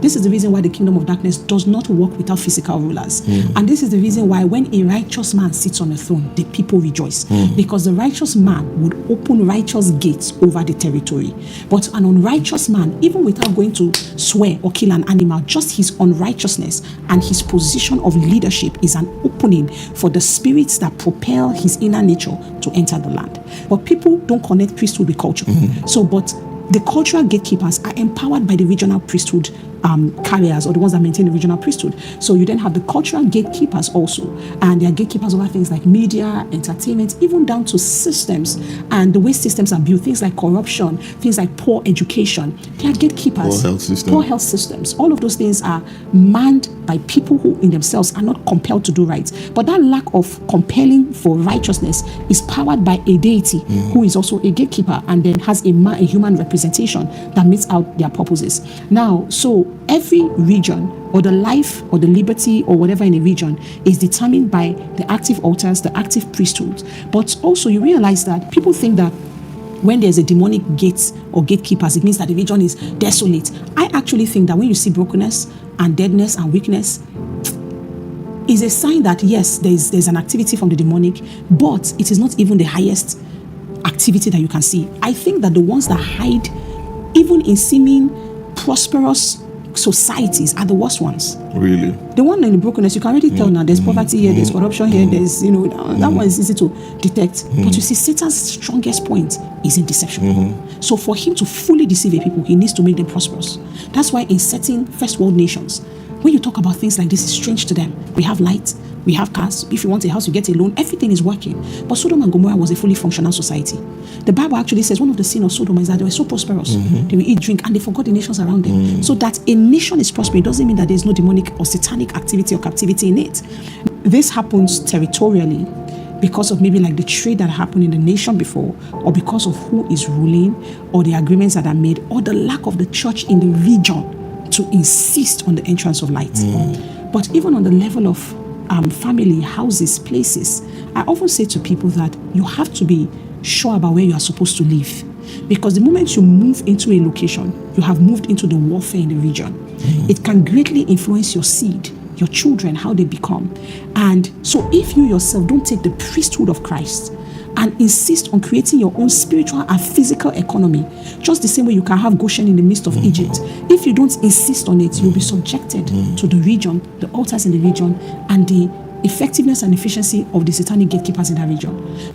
This is the reason why the kingdom of darkness does not work without physical rulers. And this is the reason why when a righteous man sits on a throne, the people rejoice. Because the righteous man would open righteous gates over the territory. But an unrighteous man, even without going to swear or kill an animal, just his unrighteousness and his position of leadership is an opening for the spirits that propel his inner nature to enter the land. But people don't connect priesthood with culture. But the cultural gatekeepers are empowered by the regional priesthood carriers, or the ones that maintain the regional priesthood. So you then have the cultural gatekeepers also, and they are gatekeepers over things like media, entertainment, even down to systems and the way systems are built, things like corruption, things like poor education. They are gatekeepers. Poor health systems. All of those things are manned by people who in themselves are not compelled to do right. But that lack of compelling for righteousness is powered by a deity who is also a gatekeeper and then has a human representation that meets out their purposes. Now, so every region, or the life or the liberty or whatever in a region, is determined by the active altars, the active priesthoods. But also you realize that people think that when there's a demonic gate or gatekeepers, it means that the region is desolate. I actually think that when you see brokenness and deadness and weakness, is a sign that yes, there's an activity from the demonic, but it is not even the highest activity that you can see. I think that the ones that hide, even in seeming prosperous societies, are the worst ones. Really? The one in the brokenness, you can already tell now, there's poverty here, there's corruption here, there's, that one is easy to detect. But you see, Satan's strongest point is in deception. So for him to fully deceive a people, he needs to make them prosperous. That's why in certain first world nations, when you talk about things like this, it's strange to them. We have light, we have cars. If you want a house, you get a loan. Everything is working. But Sodom and Gomorrah was a fully functional society. The Bible actually says one of the sins of Sodom is that they were so prosperous. They will eat, drink, and they forgot the nations around them. So that a nation is prospering doesn't mean that there's no demonic or satanic activity or captivity in it. This happens territorially because of maybe like the trade that happened in the nation before, or because of who is ruling, or the agreements that are made, or the lack of the church in the region to insist on the entrance of light. But even on the level of family, houses, places, I often say to people that you have to be sure about where you are supposed to live. Because the moment you move into a location, you have moved into the warfare in the region. It can greatly influence your seed, your children, how they become. And so if you yourself don't take the priesthood of Christ and insist on creating your own spiritual and physical economy, just the same way you can have Goshen in the midst of Egypt, if you don't insist on it, you'll be subjected to the region, the altars in the region, and the effectiveness and efficiency of the satanic gatekeepers in that region.